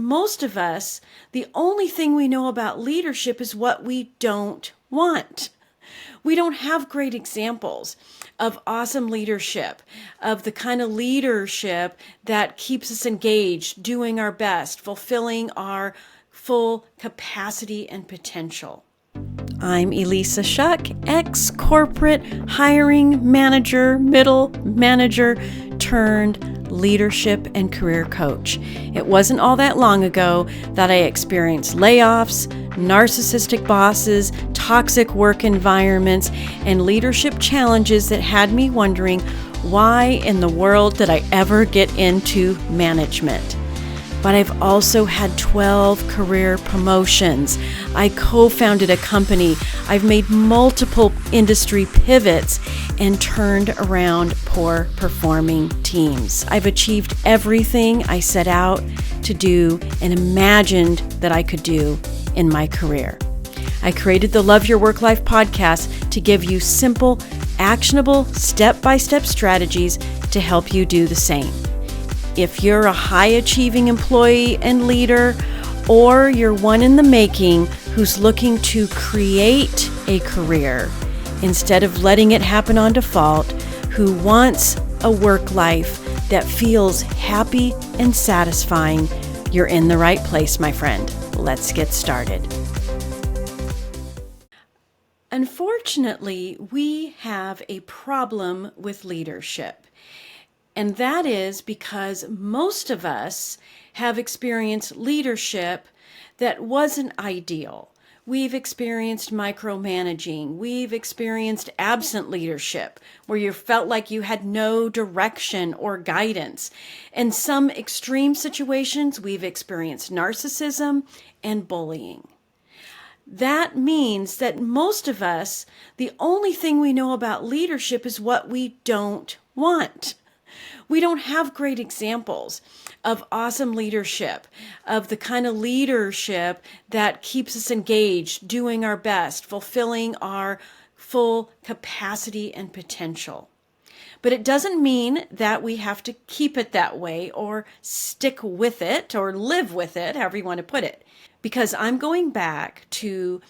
most of us, the only thing we know about leadership is what we don't want. We don't have great examples of awesome leadership, of the kind of leadership that keeps us engaged, doing our best, fulfilling our full capacity and potential. I'm Elissa Shuck, ex-corporate hiring manager, middle manager turned leadership and career coach. It wasn't all that long ago that I experienced layoffs, narcissistic bosses, toxic work environments, and leadership challenges that had me wondering, why in the world did I ever get into management? But I've also had 12 career promotions. I co-founded a company. I've made multiple industry pivots and turned around poor performing teams. I've achieved everything I set out to do and imagined that I could do in my career. I created the Love Your Work Life podcast to give you simple, actionable, step-by-step strategies to help you do the same. If you're a high-achieving employee and leader, or you're one in the making who's looking to create a career instead of letting it happen on default, who wants a work life that feels happy and satisfying, you're in the right place, my friend. Let's get started. Unfortunately, we have a problem with leadership. And that is because most of us have experienced leadership that wasn't ideal. We've experienced micromanaging. We've experienced absent leadership, where you felt like you had no direction or guidance. In some extreme situations, we've experienced narcissism and bullying. That means that most of us, the only thing we know about leadership is what we don't want. We don't have great examples of awesome leadership, of the kind of leadership that keeps us engaged, doing our best, fulfilling our full capacity and potential. But it doesn't mean that we have to keep it that way or stick with it or live with it, however you want to put it. Because I'm going back to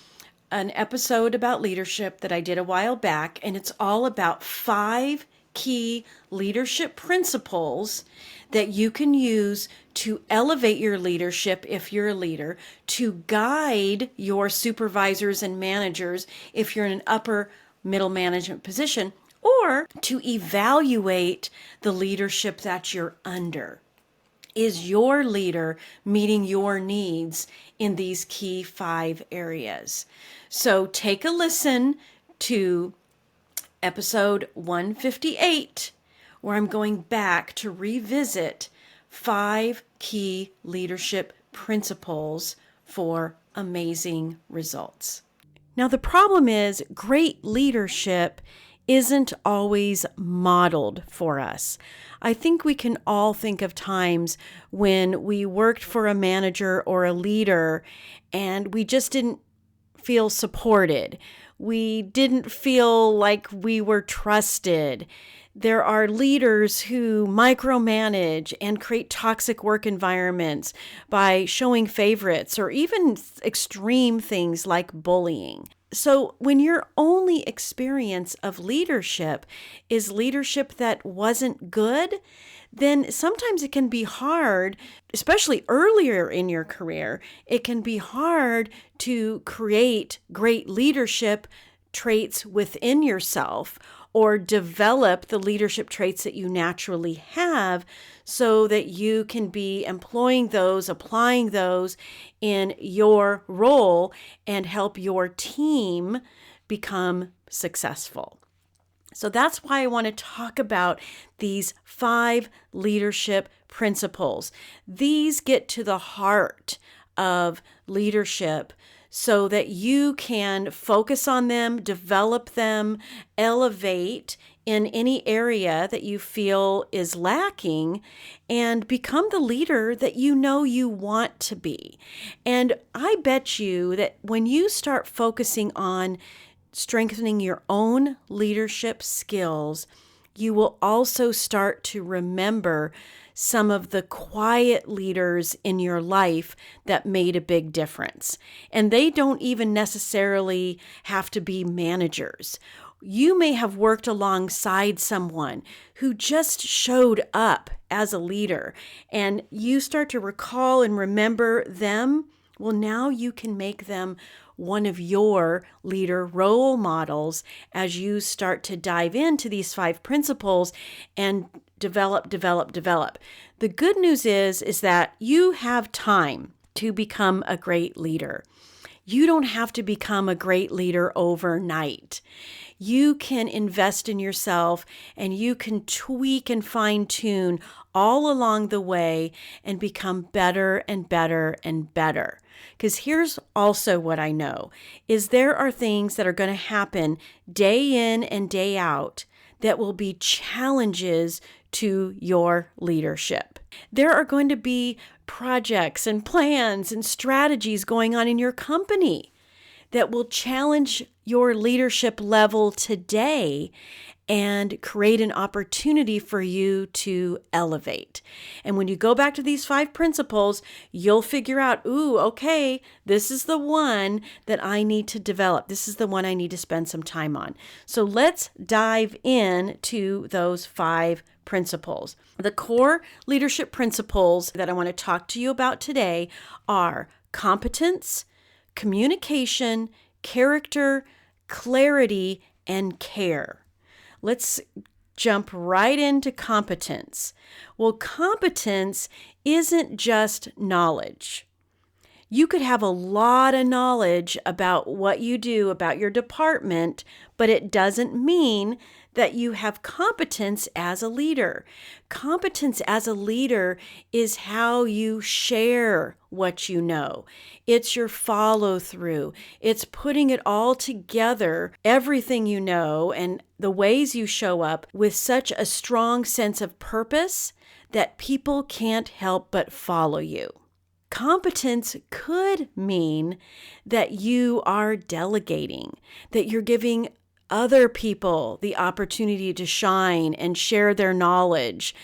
an episode about leadership that I did a while back, and it's all about 5 key leadership principles that you can use to elevate your leadership if you're a leader, to guide your supervisors and managers if you're in an upper middle management position, or to evaluate the leadership that you're under. Is your leader meeting your needs in these key 5 areas? So take a listen to episode 158, where I'm going back to revisit 5 key leadership principles for amazing results. Now, the problem is great leadership isn't always modeled for us. I think we can all think of times when we worked for a manager or a leader and we just didn't feel supported. We didn't feel like we were trusted. There are leaders who micromanage and create toxic work environments by showing favorites or even extreme things like bullying. So when your only experience of leadership is leadership that wasn't good, then sometimes it can be hard, especially earlier in your career, it can be hard to create great leadership traits within yourself or develop the leadership traits that you naturally have so that you can be employing those, applying those in your role and help your team become successful. So that's why I want to talk about these 5 leadership principles. These get to the heart of leadership so that you can focus on them, develop them, elevate in any area that you feel is lacking, and become the leader that you know you want to be. And I bet you that when you start focusing on strengthening your own leadership skills, you will also start to remember some of the quiet leaders in your life that made a big difference. And they don't even necessarily have to be managers. You may have worked alongside someone who just showed up as a leader, and you start to recall and remember them. Well, now you can make them one of your leader role models as you start to dive into these 5 principles and develop. The good news is that you have time to become a great leader. You don't have to become a great leader overnight. You can invest in yourself and you can tweak and fine tune all along the way and become better and better and better. Because here's also what I know is there are things that are going to happen day in and day out that will be challenges to your leadership. There are going to be projects and plans and strategies going on in your company that will challenge your leadership level today and create an opportunity for you to elevate. And when you go back to these 5 principles, you'll figure out, okay, this is the one that I need to develop. This is the one I need to spend some time on. So let's dive into those 5 principles. The core leadership principles that I want to talk to you about today are competence, communication, character, clarity, and care. Let's jump right into competence. Well, competence isn't just knowledge. You could have a lot of knowledge about what you do, about your department, but it doesn't mean that you have competence as a leader. Competence as a leader is how you share what you know. It's your follow through. It's putting it all together, everything you know, and the ways you show up with such a strong sense of purpose that people can't help but follow you. Competence could mean that you are delegating, that you're giving other people the opportunity to shine and share their knowledge.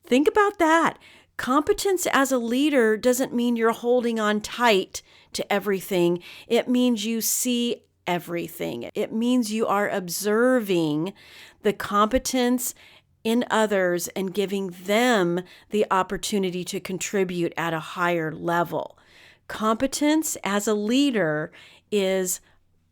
Think about that. Competence as a leader doesn't mean you're holding on tight to everything. It means you see everything. It means you are observing the competence in others and giving them the opportunity to contribute at a higher level. Competence as a leader is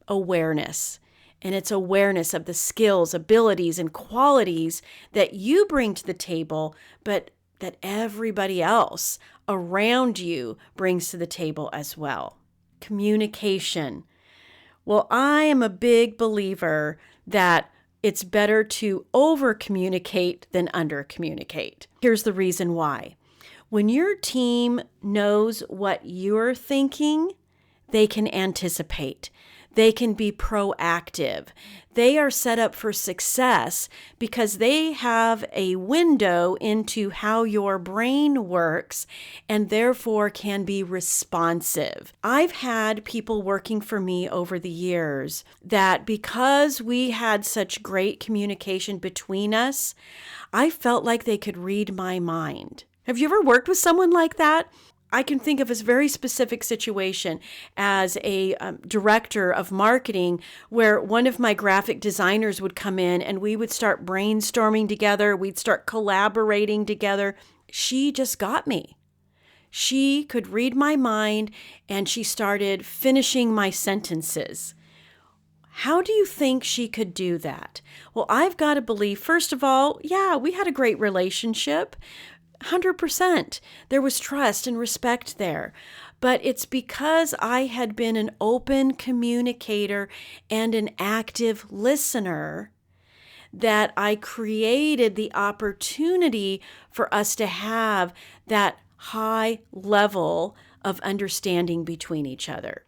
awareness. And it's awareness of the skills, abilities, and qualities that you bring to the table, but that everybody else around you brings to the table as well. Communication. Well, I am a big believer that it's better to over-communicate than under-communicate. Here's the reason why. When your team knows what you're thinking, they can anticipate. They can be proactive. They are set up for success because they have a window into how your brain works and therefore can be responsive. I've had people working for me over the years that because we had such great communication between us, I felt like they could read my mind. Have you ever worked with someone like that? I can think of a very specific situation as a director of marketing where one of my graphic designers would come in and we would start brainstorming together. We'd start collaborating together. She just got me. She could read my mind and she started finishing my sentences. How do you think she could do that? Well, I've got to believe, first of all, yeah, we had a great relationship. 100%. There was trust and respect there. But it's because I had been an open communicator and an active listener that I created the opportunity for us to have that high level of understanding between each other.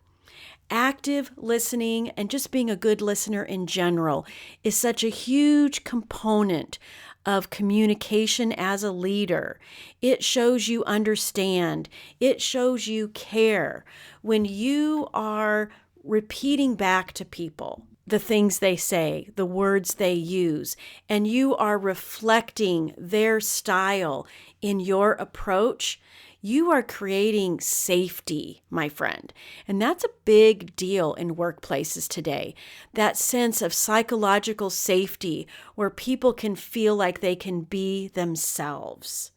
Active listening and just being a good listener in general is such a huge component of communication as a leader. It shows you understand. It shows you care. When you are repeating back to people, the things they say, the words they use, and you are reflecting their style in your approach, you are creating safety, my friend. And that's a big deal in workplaces today. That sense of psychological safety where people can feel like they can be themselves.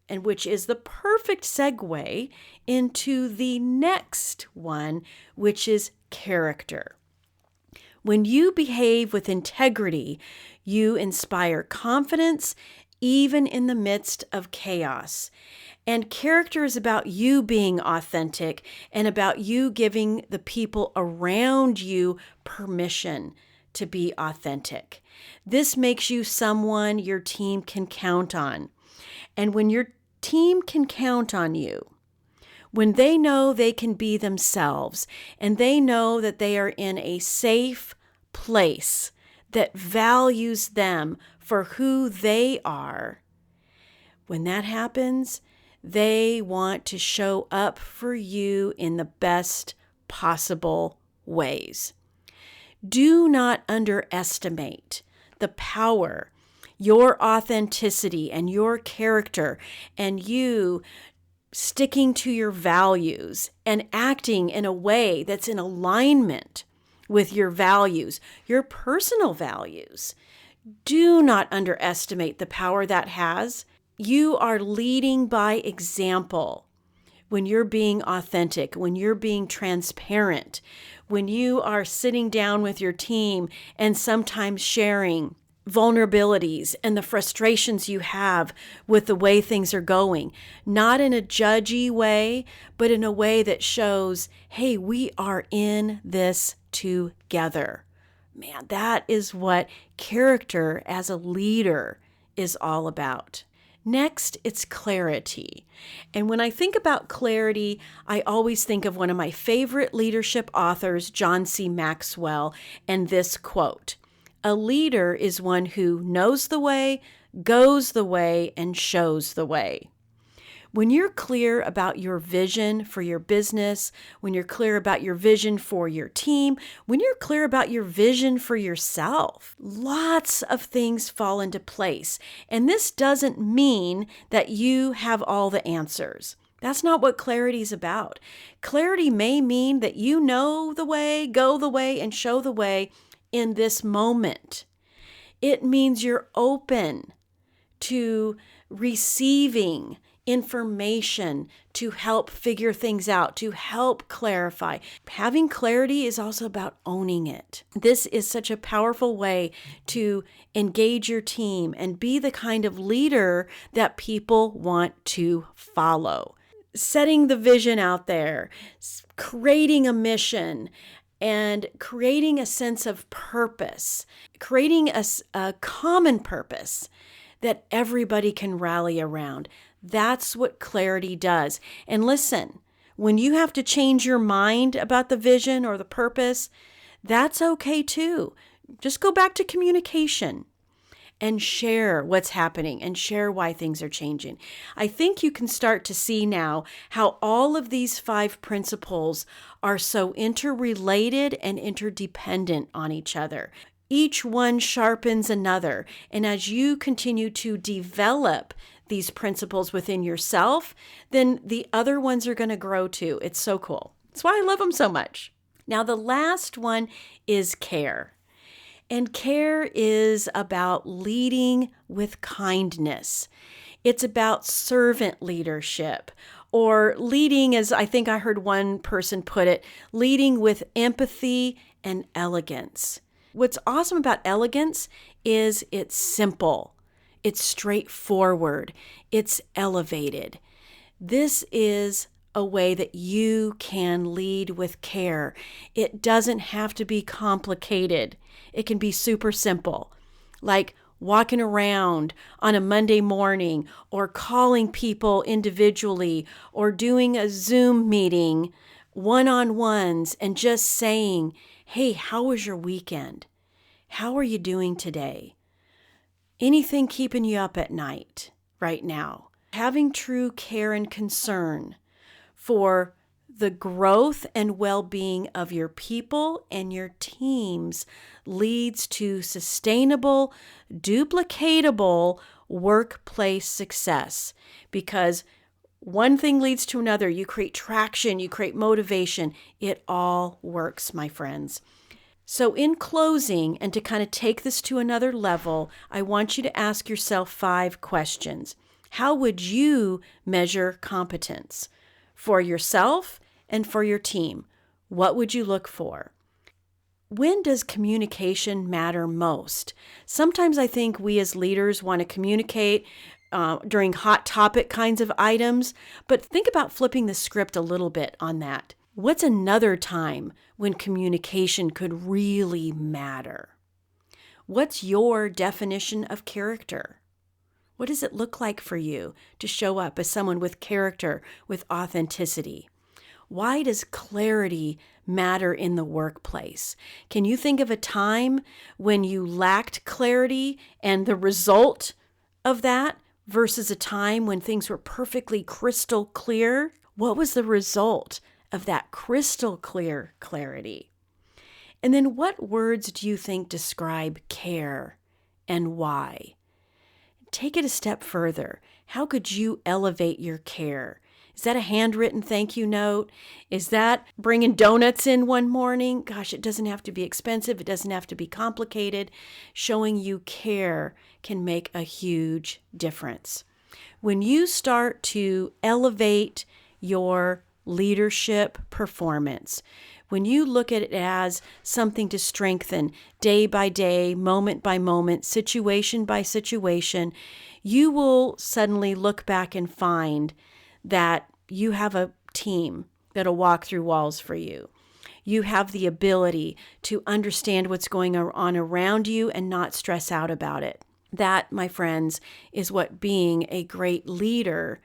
And which is the perfect segue into the next one, which is character. When you behave with integrity, you inspire confidence even in the midst of chaos. And character is about you being authentic and about you giving the people around you permission to be authentic. This makes you someone your team can count on. And when your team can count on you, when they know they can be themselves and they know that they are in a safe place that values them for who they are, when that happens, they want to show up for you in the best possible ways. Do not underestimate the power, your authenticity and your character, and you sticking to your values and acting in a way that's in alignment with your values, your personal values. Do not underestimate the power that has. You are leading by example when you're being authentic, when you're being transparent, when you are sitting down with your team and sometimes sharing vulnerabilities and the frustrations you have with the way things are going, not in a judgy way, but in a way that shows, hey, we are in this together. Man, that is what character as a leader is all about. Next, it's clarity. And when I think about clarity, I always think of one of my favorite leadership authors, John C. Maxwell, and this quote: "A leader is one who knows the way, goes the way, and shows the way." When you're clear about your vision for your business, when you're clear about your vision for your team, when you're clear about your vision for yourself, lots of things fall into place. And this doesn't mean that you have all the answers. That's not what clarity is about. Clarity may mean that you know the way, go the way, and show the way in this moment. It means you're open to receiving information to help figure things out, to help clarify. Having clarity is also about owning it. This is such a powerful way to engage your team and be the kind of leader that people want to follow. Setting the vision out there, creating a mission, and creating a sense of purpose, creating a common purpose that everybody can rally around. That's what clarity does. And listen, when you have to change your mind about the vision or the purpose, that's okay too. Just go back to communication and share what's happening and share why things are changing. I think you can start to see now how all of these 5 principles are so interrelated and interdependent on each other. Each one sharpens another. And as you continue to develop these principles within yourself, then the other ones are going to grow too. It's so cool. That's why I love them so much. Now, the last one is care. And care is about leading with kindness. It's about servant leadership, or leading, as I think I heard one person put it, leading with empathy and elegance. What's awesome about elegance is it's simple, it's straightforward, it's elevated. This is a way that you can lead with care. It doesn't have to be complicated. It can be super simple, like walking around on a Monday morning or calling people individually or doing a Zoom meeting, one-on-ones, and just saying, hey, how was your weekend? How are you doing today? Anything keeping you up at night right now? Having true care and concern for the growth and well-being of your people and your teams leads to sustainable, duplicatable workplace success. Because one thing leads to another. You create traction, you create motivation. It all works, my friends. So in closing, and to kind of take this to another level, I want you to ask yourself 5 questions. How would you measure competence for yourself and for your team? What would you look for? When does communication matter most? Sometimes I think we as leaders want to communicate during hot topic kinds of items, but think about flipping the script a little bit on that. What's another time when communication could really matter? What's your definition of character? What does it look like for you to show up as someone with character, with authenticity? Why does clarity matter in the workplace? Can you think of a time when you lacked clarity and the result of that versus a time when things were perfectly crystal clear? What was the result of that crystal clear clarity? And then what words do you think describe care and why? Take it a step further. How could you elevate your care? Is that a handwritten thank you note? Is that bringing donuts in one morning? Gosh, it doesn't have to be expensive. It doesn't have to be complicated. Showing you care can make a huge difference. When you start to elevate your leadership performance, when you look at it as something to strengthen day by day, moment by moment, situation by situation, you will suddenly look back and find that you have a team that'll walk through walls for you. You have the ability to understand what's going on around you and not stress out about it. That, my friends, is what being a great leader,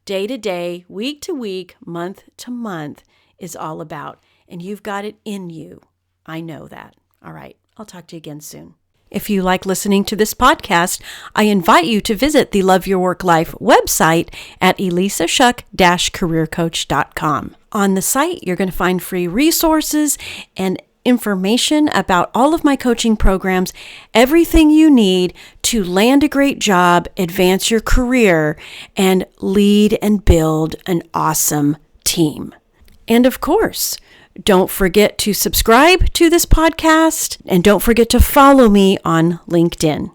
day to day, week to week, month to month, is all about. And you've got it in you. I know that. All right. I'll talk to you again soon. If you like listening to this podcast, I invite you to visit the Love Your Work Life website at elissashuck-careercoach.com. On the site, you're going to find free resources and information about all of my coaching programs, everything you need to land a great job, advance your career, and lead and build an awesome team. And of course, don't forget to subscribe to this podcast, and don't forget to follow me on LinkedIn.